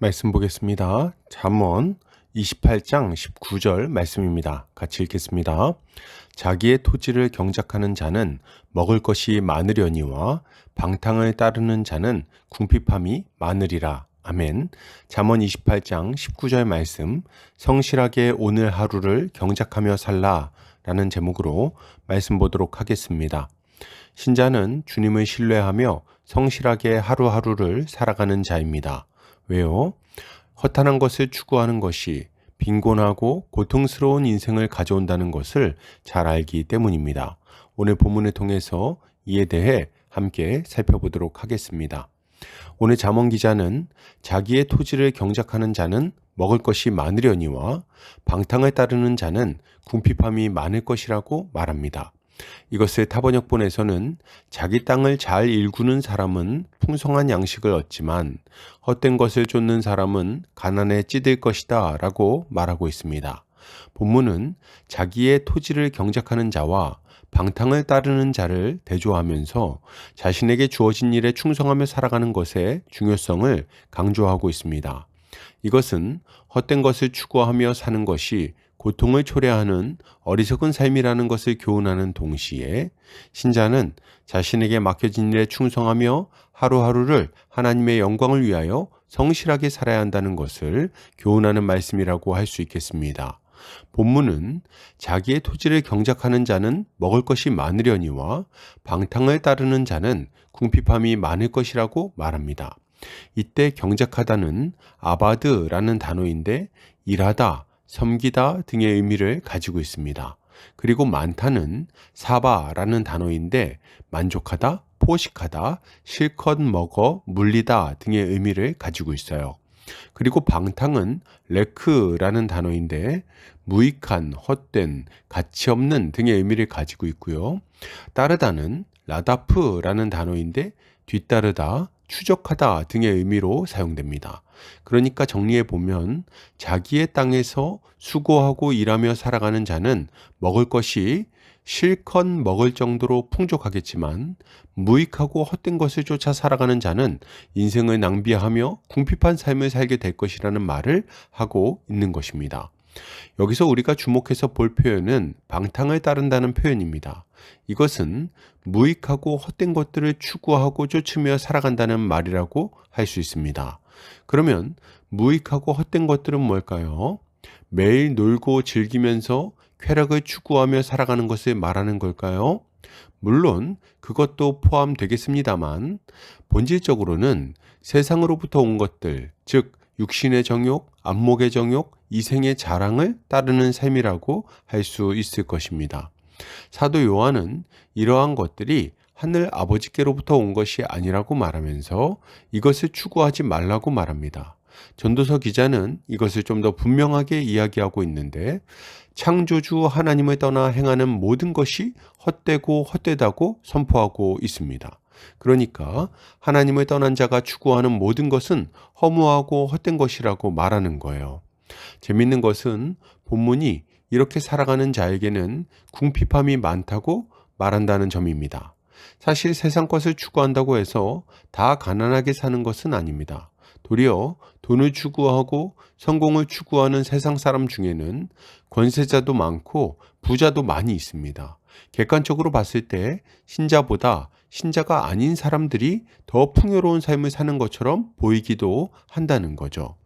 말씀 보겠습니다. 잠언 28장 19절 말씀입니다. 같이 읽겠습니다. 자기의 토지를 경작하는 자는 먹을 것이 많으려니와 방탕을 따르는 자는 궁핍함이 많으리라. 아멘. 잠언 28장 19절 말씀, 성실하게 오늘 하루를 경작하며 살라 라는 제목으로 말씀 보도록 하겠습니다. 신자는 주님을 신뢰하며 성실하게 하루하루를 살아가는 자입니다. 왜요? 허탄한 것을 추구하는 것이 빈곤하고 고통스러운 인생을 가져온다는 것을 잘 알기 때문입니다. 오늘 본문을 통해서 이에 대해 함께 살펴보도록 하겠습니다. 오늘 잠언 기자는 자기의 토지를 경작하는 자는 먹을 것이 많으려니와 방탕을 따르는 자는 궁핍함이 많을 것이라고 말합니다. 이것을 타번역본에서는 자기 땅을 잘 일구는 사람은 풍성한 양식을 얻지만 헛된 것을 쫓는 사람은 가난에 찌들 것이다 라고 말하고 있습니다. 본문은 자기의 토지를 경작하는 자와 방탕을 따르는 자를 대조하면서 자신에게 주어진 일에 충성하며 살아가는 것의 중요성을 강조하고 있습니다. 이것은 헛된 것을 추구하며 사는 것이 고통을 초래하는 어리석은 삶이라는 것을 교훈하는 동시에 신자는 자신에게 맡겨진 일에 충성하며 하루하루를 하나님의 영광을 위하여 성실하게 살아야 한다는 것을 교훈하는 말씀이라고 할 수 있겠습니다. 본문은 자기의 토지를 경작하는 자는 먹을 것이 많으려니와 방탕을 따르는 자는 궁핍함이 많을 것이라고 말합니다. 이때 경작하다는 아바드라는 단어인데 일하다, 섬기다 등의 의미를 가지고 있습니다. 그리고 많다는 사바라는 단어인데 만족하다, 포식하다, 실컷 먹어 물리다 등의 의미를 가지고 있어요. 그리고 방탕은 레크라는 단어인데 무익한, 헛된, 가치 없는 등의 의미를 가지고 있고요. 따르다는 라다프라는 단어인데 뒤따르다, 추적하다 등의 의미로 사용됩니다. 그러니까 정리해 보면 자기의 땅에서 수고하고 일하며 살아가는 자는 먹을 것이 실컷 먹을 정도로 풍족하겠지만 무익하고 헛된 것을 쫓아 살아가는 자는 인생을 낭비하며 궁핍한 삶을 살게 될 것이라는 말을 하고 있는 것입니다. 여기서 우리가 주목해서 볼 표현은 방탕을 따른다는 표현입니다. 이것은 무익하고 헛된 것들을 추구하고 쫓으며 살아간다는 말이라고 할 수 있습니다. 그러면 무익하고 헛된 것들은 뭘까요? 매일 놀고 즐기면서 쾌락을 추구하며 살아가는 것을 말하는 걸까요? 물론 그것도 포함되겠습니다만 본질적으로는 세상으로부터 온 것들, 즉 육신의 정욕, 안목의 정욕, 이생의 자랑을 따르는 삶이라고 할 수 있을 것입니다. 사도 요한은 이러한 것들이 하늘 아버지께로부터 온 것이 아니라고 말하면서 이것을 추구하지 말라고 말합니다. 전도서 기자는 이것을 좀 더 분명하게 이야기하고 있는데 창조주 하나님을 떠나 행하는 모든 것이 헛되고 헛되다고 선포하고 있습니다. 그러니까 하나님을 떠난 자가 추구하는 모든 것은 허무하고 헛된 것이라고 말하는 거예요. 재밌는 것은 본문이 이렇게 살아가는 자에게는 궁핍함이 많다고 말한다는 점입니다. 사실 세상 것을 추구한다고 해서 다 가난하게 사는 것은 아닙니다. 도리어 돈을 추구하고 성공을 추구하는 세상 사람 중에는 권세자도 많고 부자도 많이 있습니다. 객관적으로 봤을 때 신자보다 신자가 아닌 사람들이 더 풍요로운 삶을 사는 것처럼 보이기도 한다는 거죠.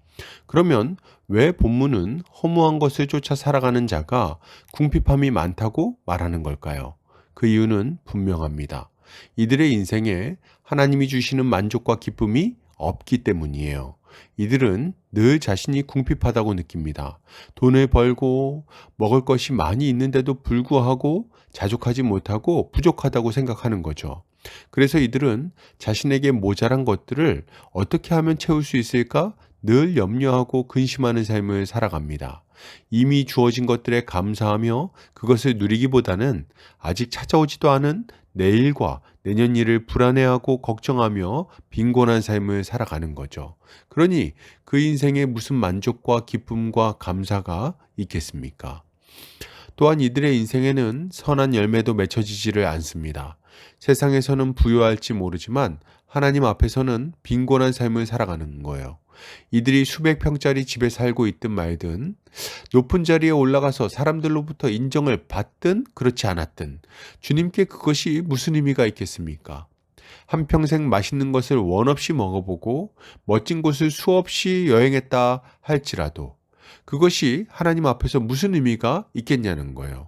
그러면 왜 본문은 허무한 것을 쫓아 살아가는 자가 궁핍함이 많다고 말하는 걸까요? 그 이유는 분명합니다. 이들의 인생에 하나님이 주시는 만족과 기쁨이 없기 때문이에요. 이들은 늘 자신이 궁핍하다고 느낍니다. 돈을 벌고 먹을 것이 많이 있는데도 불구하고 자족하지 못하고 부족하다고 생각하는 거죠. 그래서 이들은 자신에게 모자란 것들을 어떻게 하면 채울 수 있을까 늘 염려하고 근심하는 삶을 살아갑니다. 이미 주어진 것들에 감사하며 그것을 누리기보다는 아직 찾아오지도 않은 내일과 내년 일을 불안해하고 걱정하며 빈곤한 삶을 살아가는 거죠. 그러니 그 인생에 무슨 만족과 기쁨과 감사가 있겠습니까? 또한 이들의 인생에는 선한 열매도 맺혀지지를 않습니다. 세상에서는 부유할지 모르지만 하나님 앞에서는 빈곤한 삶을 살아가는 거예요. 이들이 수백 평짜리 집에 살고 있든 말든 높은 자리에 올라가서 사람들로부터 인정을 받든 그렇지 않았든 주님께 그것이 무슨 의미가 있겠습니까? 한평생 맛있는 것을 원 없이 먹어보고 멋진 곳을 수없이 여행했다 할지라도 그것이 하나님 앞에서 무슨 의미가 있겠냐는 거예요.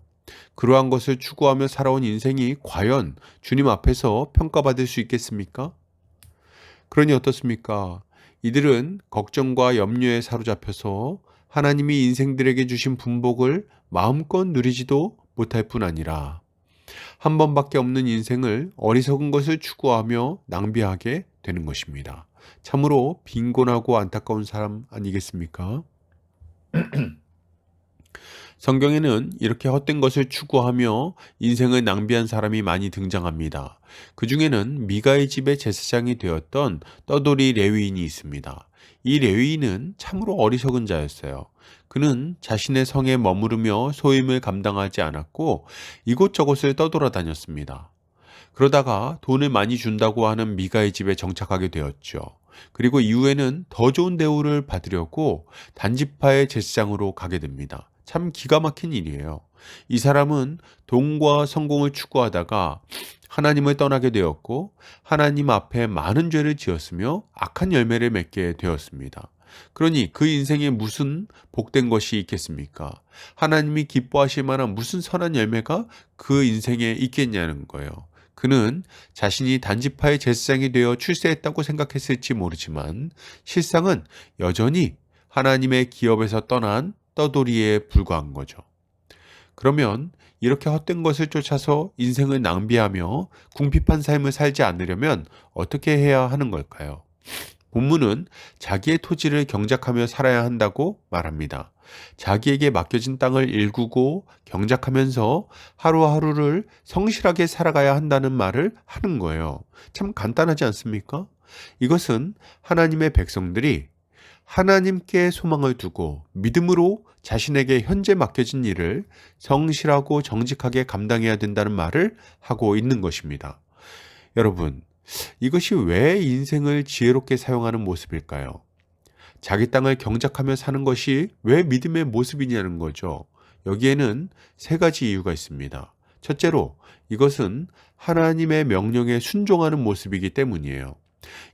그러한 것을 추구하며 살아온 인생이 과연 주님 앞에서 평가받을 수 있겠습니까? 그러니 어떻습니까? 이들은 걱정과 염려에 사로잡혀서 하나님이 인생들에게 주신 분복을 마음껏 누리지도 못할 뿐 아니라 한 번밖에 없는 인생을 어리석은 것을 추구하며 낭비하게 되는 것입니다. 참으로 빈곤하고 안타까운 사람 아니겠습니까? 성경에는 이렇게 헛된 것을 추구하며 인생을 낭비한 사람이 많이 등장합니다. 그 중에는 미가의 집의 제사장이 되었던 떠돌이 레위인이 있습니다. 이 레위인은 참으로 어리석은 자였어요. 그는 자신의 성에 머무르며 소임을 감당하지 않았고 이곳저곳을 떠돌아다녔습니다. 그러다가 돈을 많이 준다고 하는 미가의 집에 정착하게 되었죠. 그리고 이후에는 더 좋은 대우를 받으려고 단지파의 제사장으로 가게 됩니다. 참 기가 막힌 일이에요. 이 사람은 돈과 성공을 추구하다가 하나님을 떠나게 되었고 하나님 앞에 많은 죄를 지었으며 악한 열매를 맺게 되었습니다. 그러니 그 인생에 무슨 복된 것이 있겠습니까? 하나님이 기뻐하실 만한 무슨 선한 열매가 그 인생에 있겠냐는 거예요. 그는 자신이 단지파의 제사장이 되어 출세했다고 생각했을지 모르지만 실상은 여전히 하나님의 기업에서 떠난 떠돌이에 불과한 거죠. 그러면 이렇게 헛된 것을 쫓아서 인생을 낭비하며 궁핍한 삶을 살지 않으려면 어떻게 해야 하는 걸까요? 본문은 자기의 토지를 경작하며 살아야 한다고 말합니다. 자기에게 맡겨진 땅을 일구고 경작하면서 하루하루를 성실하게 살아가야 한다는 말을 하는 거예요. 참 간단하지 않습니까? 이것은 하나님의 백성들이 하나님께 소망을 두고 믿음으로 자신에게 현재 맡겨진 일을 성실하고 정직하게 감당해야 된다는 말을 하고 있는 것입니다. 여러분, 이것이 왜 인생을 지혜롭게 사용하는 모습일까요? 자기 땅을 경작하며 사는 것이 왜 믿음의 모습이냐는 거죠. 여기에는 세 가지 이유가 있습니다. 첫째로, 이것은 하나님의 명령에 순종하는 모습이기 때문이에요.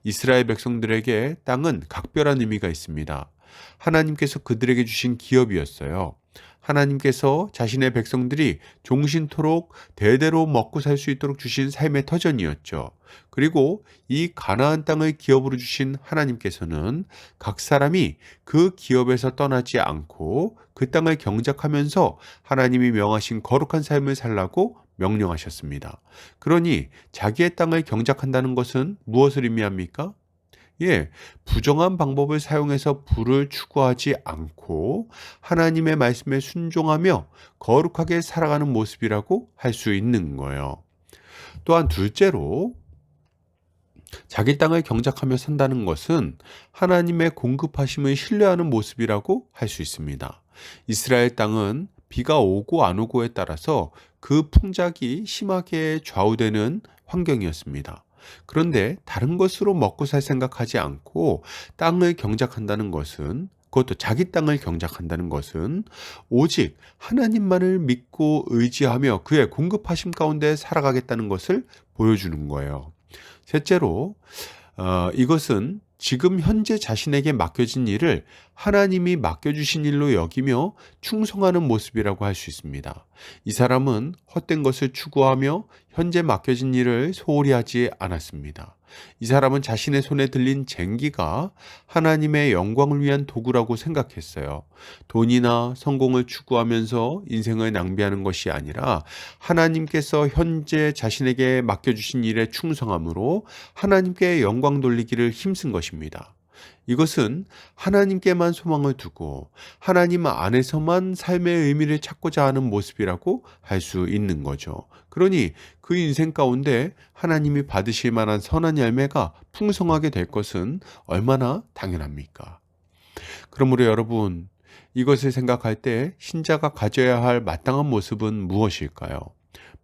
이스라엘 백성들에게 땅은 각별한 의미가 있습니다. 하나님께서 그들에게 주신 기업이었어요. 하나님께서 자신의 백성들이 종신토록 대대로 먹고 살 수 있도록 주신 삶의 터전이었죠. 그리고 이 가나안 땅을 기업으로 주신 하나님께서는 각 사람이 그 기업에서 떠나지 않고 그 땅을 경작하면서 하나님이 명하신 거룩한 삶을 살라고 명령하셨습니다. 그러니 자기의 땅을 경작한다는 것은 무엇을 의미합니까? 부정한 방법을 사용해서 부를 추구하지 않고 하나님의 말씀에 순종하며 거룩하게 살아가는 모습이라고 할 수 있는 거예요. 또한 둘째로, 자기 땅을 경작하며 산다는 것은 하나님의 공급하심을 신뢰하는 모습이라고 할 수 있습니다. 이스라엘 땅은 비가 오고 안 오고에 따라서 그 풍작이 심하게 좌우되는 환경이었습니다. 그런데 다른 것으로 먹고 살 생각하지 않고 땅을 경작한다는 것은, 그것도 자기 땅을 경작한다는 것은 오직 하나님만을 믿고 의지하며 그의 공급하심 가운데 살아가겠다는 것을 보여주는 거예요. 셋째로, 이것은 지금 현재 자신에게 맡겨진 일을 하나님이 맡겨주신 일로 여기며 충성하는 모습이라고 할 수 있습니다. 이 사람은 헛된 것을 추구하며 현재 맡겨진 일을 소홀히 하지 않았습니다. 이 사람은 자신의 손에 들린 쟁기가 하나님의 영광을 위한 도구라고 생각했어요. 돈이나 성공을 추구하면서 인생을 낭비하는 것이 아니라 하나님께서 현재 자신에게 맡겨주신 일에 충성함으로 하나님께 영광 돌리기를 힘쓴 것입니다. 이것은 하나님께만 소망을 두고 하나님 안에서만 삶의 의미를 찾고자 하는 모습이라고 할 수 있는 거죠. 그러니 그 인생 가운데 하나님이 받으실 만한 선한 열매가 풍성하게 될 것은 얼마나 당연합니까? 그러므로 여러분, 이것을 생각할 때 신자가 가져야 할 마땅한 모습은 무엇일까요?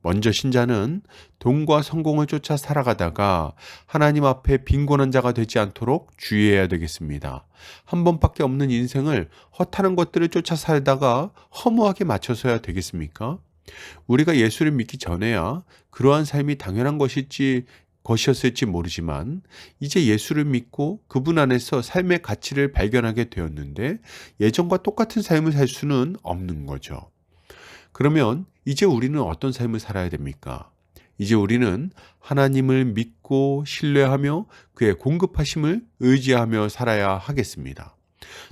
먼저 신자는 돈과 성공을 쫓아 살아가다가 하나님 앞에 빈곤한 자가 되지 않도록 주의해야 되겠습니다. 한 번밖에 없는 인생을 허탄한 것들을 쫓아 살다가 허무하게 맞춰서야 되겠습니까? 우리가 예수를 믿기 전에야 그러한 삶이 당연한 것이었을지 모르지만 이제 예수를 믿고 그분 안에서 삶의 가치를 발견하게 되었는데 예전과 똑같은 삶을 살 수는 없는 거죠. 그러면 이제 우리는 어떤 삶을 살아야 됩니까? 이제 우리는 하나님을 믿고 신뢰하며 그의 공급하심을 의지하며 살아야 하겠습니다.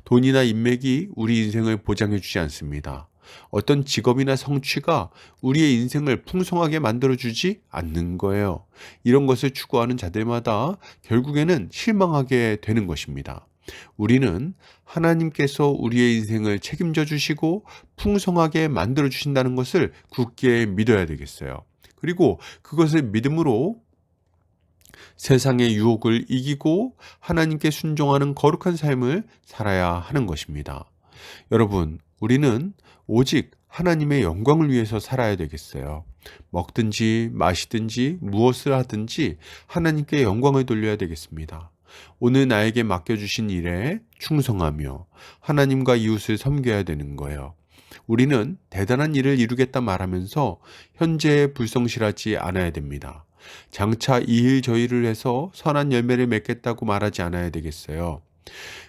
돈이나 인맥이 우리 인생을 보장해 주지 않습니다. 어떤 직업이나 성취가 우리의 인생을 풍성하게 만들어주지 않는 거예요. 이런 것을 추구하는 자들마다 결국에는 실망하게 되는 것입니다. 우리는 하나님께서 우리의 인생을 책임져 주시고 풍성하게 만들어 주신다는 것을 굳게 믿어야 되겠어요. 그리고 그것을 믿음으로 세상의 유혹을 이기고 하나님께 순종하는 거룩한 삶을 살아야 하는 것입니다. 여러분, 우리는 오직 하나님의 영광을 위해서 살아야 되겠어요. 먹든지 마시든지 무엇을 하든지 하나님께 영광을 돌려야 되겠습니다. 오늘 나에게 맡겨주신 일에 충성하며 하나님과 이웃을 섬겨야 되는 거예요. 우리는 대단한 일을 이루겠다 말하면서 현재에 불성실하지 않아야 됩니다. 장차 이 일 저 일을 해서 선한 열매를 맺겠다고 말하지 않아야 되겠어요.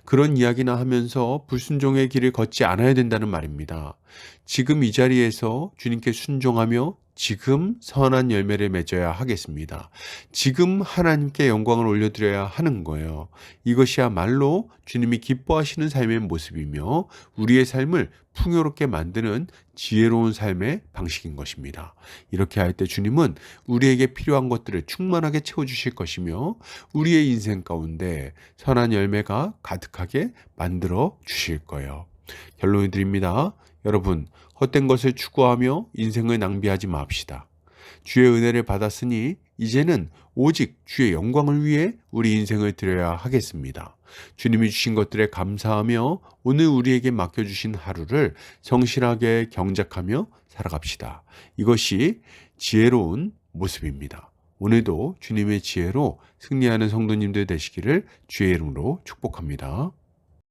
그런 이야기나 하면서 불순종의 길을 걷지 않아야 된다는 말입니다. 지금 이 자리에서 주님께 순종하며 지금 선한 열매를 맺어야 하겠습니다. 지금 하나님께 영광을 올려드려야 하는 거예요. 이것이야말로 주님이 기뻐하시는 삶의 모습이며 우리의 삶을 풍요롭게 만드는 지혜로운 삶의 방식인 것입니다. 이렇게 할 때 주님은 우리에게 필요한 것들을 충만하게 채워주실 것이며 우리의 인생 가운데 선한 열매가 가득하게 만들어 주실 거예요. 결론을 드립니다. 여러분, 헛된 것을 추구하며 인생을 낭비하지 맙시다. 주의 은혜를 받았으니 이제는 오직 주의 영광을 위해 우리 인생을 드려야 하겠습니다. 주님이 주신 것들에 감사하며 오늘 우리에게 맡겨주신 하루를 성실하게 경작하며 살아갑시다. 이것이 지혜로운 모습입니다. 오늘도 주님의 지혜로 승리하는 성도님들 되시기를 주의 이름으로 축복합니다.